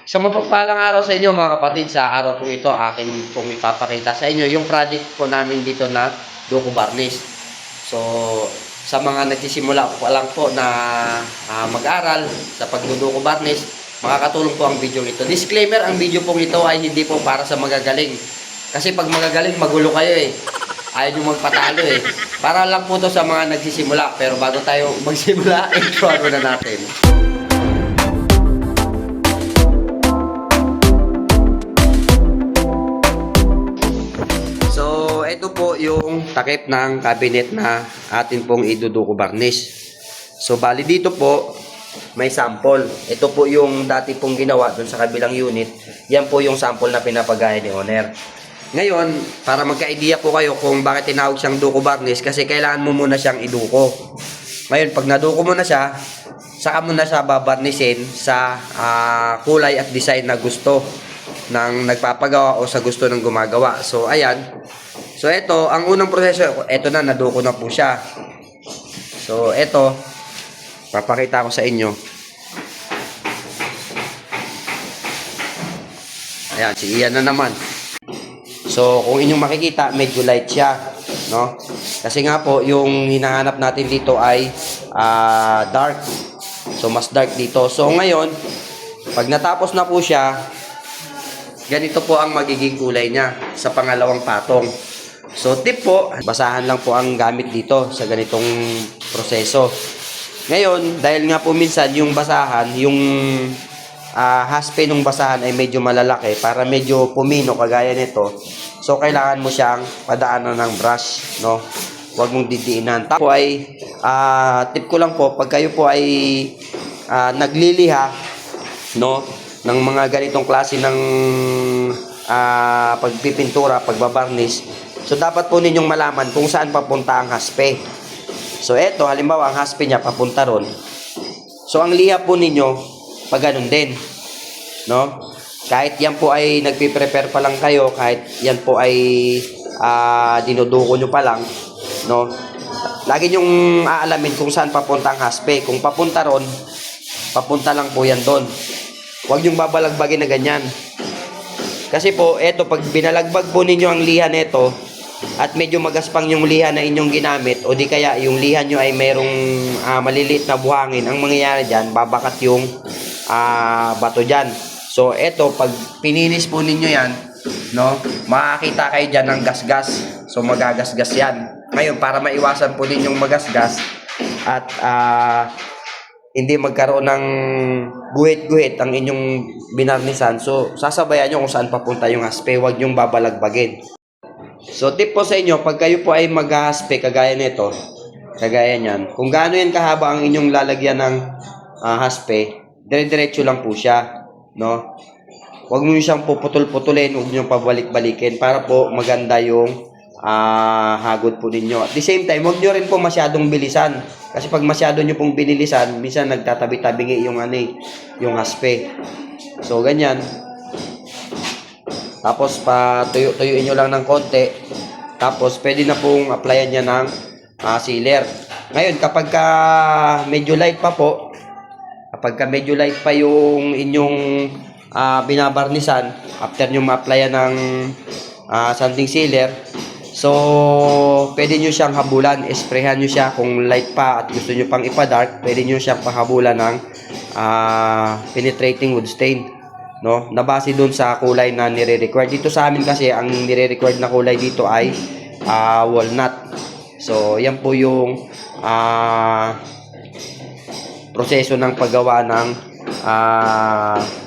Sa mapagpalang araw sa inyo mga kapatid, sa araw po ito, akin pong ipapakita sa inyo yung project po namin dito na Duco Varnish. So, sa mga nagsisimula po lang po na mag-aral sa pagduduko varnish, makakatulong po ang video ito. Disclaimer, ang video pong ito ay hindi po para sa magagaling. Kasi pag magagaling, magulo kayo eh. Ayaw nyo magpatalo eh. Para lang po to sa mga nagsisimula. Pero bago tayo magsimula, intro na natin. Ito po yung takip ng cabinet na atin pong iduduko varnish. So bali dito po may sample. Ito po yung dati pong ginawa dun sa kabilang unit. Yan po yung sample na pinapagaya ni owner. Ngayon, para magka-idea po kayo kung bakit tinawag siyang duko varnish, kasi kailangan mo muna siyang iduko. Ngayon, pag naduko mo na siya, saka mo na siya babarnisin sa kulay at design na gusto ng nagpapagawa o sa gusto ng gumagawa. So ayan. So ito, ang unang proseso, ito na, naduko na po siya. So ito, papakita ko sa inyo. Ayan, si Ian na naman. So kung inyong makikita, medyo light siya, no? Kasi nga po, yung hinahanap natin dito ay dark. So mas dark dito. So ngayon, pag natapos na po siya, ganito po ang magiging kulay niya sa pangalawang patong. So tip po, basahan lang po ang gamit dito sa ganitong proseso. Ngayon, dahil nga po minsan yung basahan, yung haspe ng basahan ay medyo malalaki para medyo pumino kagaya nito. So kailangan mo siyang padaanan ng brush, no? Huwag mong didiinan. Tapos ay tip ko lang po, pag kayo po ay nagliliha, no, ng mga ganitong klase ng pagpipintura, pagbabarnish. So, dapat po ninyong malaman kung saan papunta ang haspe. So, eto, halimbawa, ang haspe niya papunta ron. So, ang liha po ninyo, pag ganun din. No? Kahit yan po ay nagpiprepare pa lang kayo, kahit yan po ay dinuduko nyo pa lang, no? Lagi nyong aalamin kung saan papunta ang haspe. Kung papunta ron, papunta lang po yan doon. Huwag nyong babalagbagin na ganyan. Kasi po, eto, pag binalagbag po ninyo ang liha neto, at medyo magaspang yung liha na inyong ginamit, o di kaya yung liha nyo ay mayroong maliliit na buhangin, ang mangyayari dyan, babakat yung bato dyan. So, eto, pag pininis po ninyo yan, no, makakita kayo dyan ng gasgas. So, magagasgas yan. Ngayon, para maiwasan po ninyong magasgas, at hindi magkaroon ng guhit-guhit ang inyong binarnisan, so, sasabayan nyo kung saan papunta yung haspe, huwag nyong babalagbagin. So, tip po sa inyo, pag kayo po ay mag-haspe, kagaya nito, kagaya niyan, kung gaano yan kahaba ang inyong lalagyan ng haspe, dire-diretso lang po siya, no? Huwag mo siyang puputol-putulin, huwag nyo pabalik-balikin para po maganda yung hagod po ninyo. At the same time, huwag nyo rin po masyadong bilisan. Kasi pag masyado nyo pong binilisan, minsan nagtatabi-tabingi yung yung haspe. So, ganyan. Tapos tuyuin nyo lang ng konti. Tapos pwede na pong applyan niya ng sealer. Ngayon, kapag medyo light pa po, kapag medyo light pa yung inyong binabarnisan, after nyo ma-applyan ng sanding sealer, so pwede nyo siyang habulan, sprayhan nyo siya. Kung light pa at gusto nyo pang ipa-dark, pwede nyo siyang pahabulan ng penetrating wood stain, no, nabase doon sa kulay na nire-require. Dito sa amin kasi ang nire-require na kulay dito ay walnut. So yan po yung proseso ng paggawa ng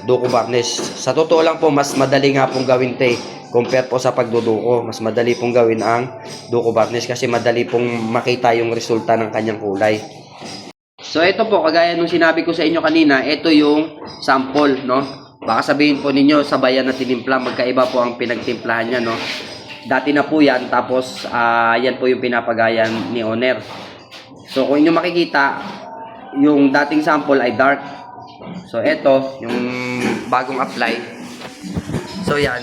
duko varnish. Sa totoo lang po, mas madali nga pong gawin compare po sa pagduduko. Mas madali pong gawin ang duko varnish kasi madali pong makita yung resulta ng kanyang kulay. So ito po, kagaya nung sinabi ko sa inyo kanina, ito yung sample, no? Baka sabihin po ninyo, sabayan na tinimpla, magkaiba po ang pinagtimplahan niya, no? Dati na po yan, tapos yan po yung pinapagayan ni owner. So kung inyo makikita, yung dating sample ay dark. So ito, yung bagong apply. So yan,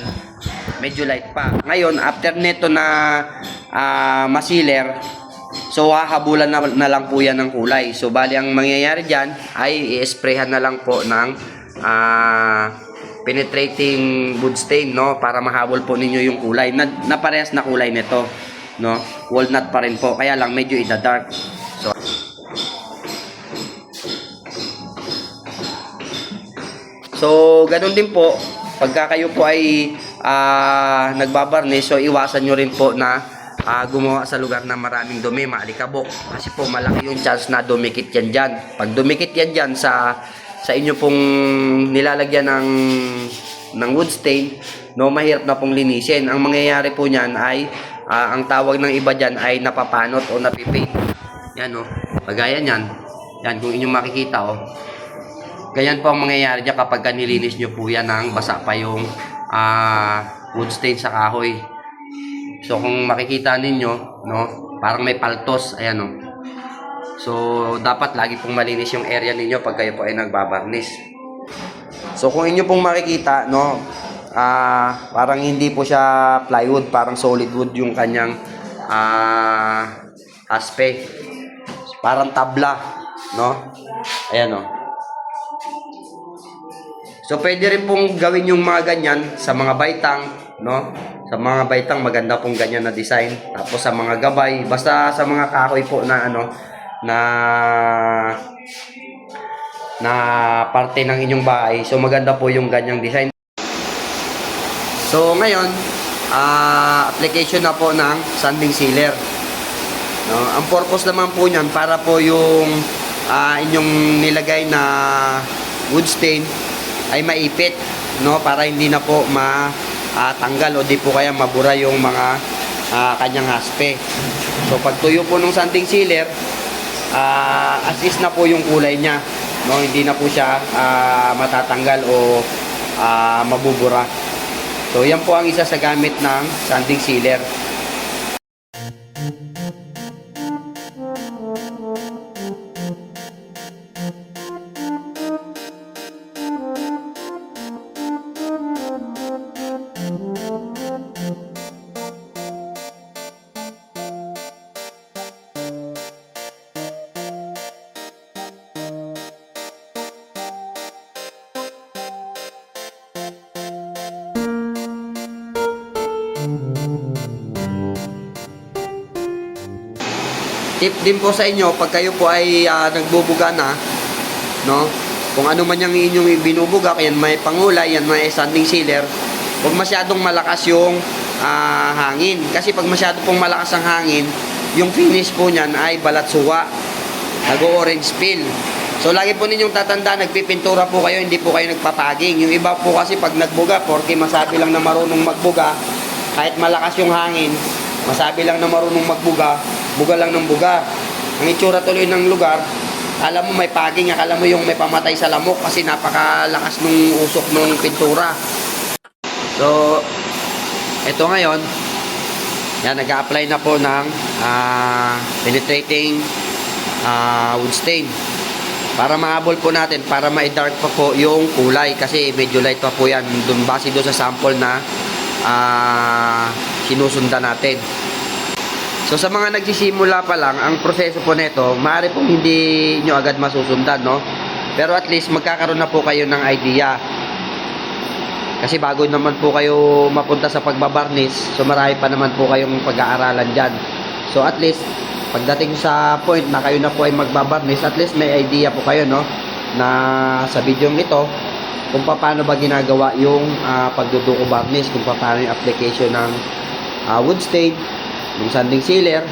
medyo light pa. Ngayon, after neto na masiler, so hahabulan na lang po yan ng kulay. So bali ang mangyayari dyan ay i-sprayhan na lang po ng penetrating wood stain, no, para mahabol po ninyo yung kulay na parehas na kulay nito, no. Walnut pa rin po, kaya lang medyo ida-dark. So ganun din po pagka kayo po ay nagbabarnish, so iwasan nyo rin po na gumawa sa lugar na maraming dumi, maalikabok, kasi po malaki yung chance na dumikit yan dyan. Pag dumikit yan dyan sa inyo pong nilalagyan ng wood stain, no, mahirap na pong linisin. Ang mangyayari po niyan ay ang tawag ng iba dyan ay napapanot o napipaint. Yan, no, pagaya nyan, yan kung inyong makikita, oh. Ganyan po ang mangyayari dyan kapag nilinis nyo po yan ng basa pa yung wood stain sa kahoy. So kung makikita ninyo, no, parang may paltos, ayan, no. So dapat lagi pong malinis yung area ninyo pag kayo po ay nagbabarnish. So kung inyo pong makikita, no, parang hindi po siya plywood, parang solid wood yung kanyang aspect. Parang tabla, no. Ayan, no. So pwede rin pong gawin yung mga ganyan sa mga baitang, no? Sa mga baitang maganda pong ganyan na design. Tapos sa mga gabay, basta sa mga kahoy po na na parte ng inyong bahay. So maganda po yung ganyang design. So ngayon, application na po ng sanding sealer. No? Ang purpose naman po niyan para po yung inyong nilagay na wood stain ay maipit, no, para hindi na po matanggal o di po kaya mabura yung mga kanyang haspe. So pag tuyo po ng sanding sealer, as is na po yung kulay niya, no, hindi na po siya matatanggal o mabubura. So yan po ang isa sa gamit ng sanding sealer. Tip din po sa inyo, pag kayo po ay nagbubuga na, no, kung ano man yung inyong binubuga, yan may pangulay, yan may sanding sealer, huwag masyadong malakas yung hangin. Kasi pag masyado pong malakas ang hangin, yung finish po niyan ay balat suwa, nag-orange peel. So lagi po ninyong tatandaan, nagpipintura po kayo, hindi po kayo nagpapaging. Yung iba po kasi pag nagbuga, porque masabi lang na marunong magbuga, kahit malakas yung hangin, masabi lang na marunong magbuga, buga lang ng buga. Ang itsura tuloy ng lugar, alam mo may paging, akala mo yung may pamatay sa lamok kasi napakalakas nung usok nung pintura. So, ito ngayon, yan, nag-a-apply na po ng penetrating wood stain. Para mahabol po natin, para ma-dark pa po yung kulay kasi medyo light pa po yan dun, base doon sa sample na sinusundan natin. So sa mga nagsisimula pa lang, ang proseso po nito, maaari pong hindi nyo agad masusundan, no? Pero at least magkakaroon na po kayo ng idea. Kasi bago naman po kayo mapunta sa pagbabarnish, so marami pa naman po kayong pag-aaralan dyan. So at least, pagdating sa point na kayo na po ay magbabarnish, at least may idea po kayo, no? Na sa video ito, kung paano ba ginagawa yung pagduduko varnish, kung paano yung application ng wood stain, yung sanding sealer,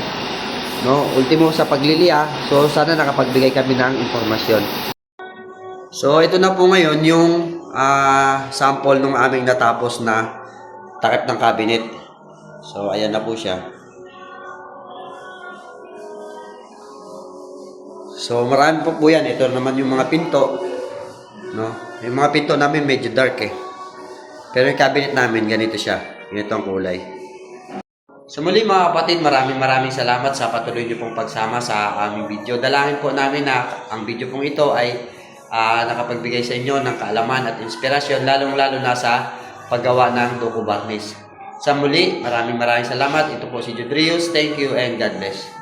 no, ultimo sa pagliliya. So sana nakapagbigay kami ng impormasyon. So ito na po ngayon yung sample ng aming natapos na takip ng cabinet. So ayan na po siya. So marami po yan. Ito naman yung mga pinto, no. Yung mga pinto namin medyo dark eh. Pero yung cabinet namin ganito siya. Ganito ang kulay. So muli mga kapatid, maraming salamat sa patuloy niyo pong pagsama sa aming video. Dalangin po namin na ang video pong ito ay nakapagbigay sa inyo ng kaalaman at inspirasyon, lalong-lalo na sa paggawa ng duko varnish. Sa muli, maraming salamat. Ito po si Judrius. Thank you and God bless.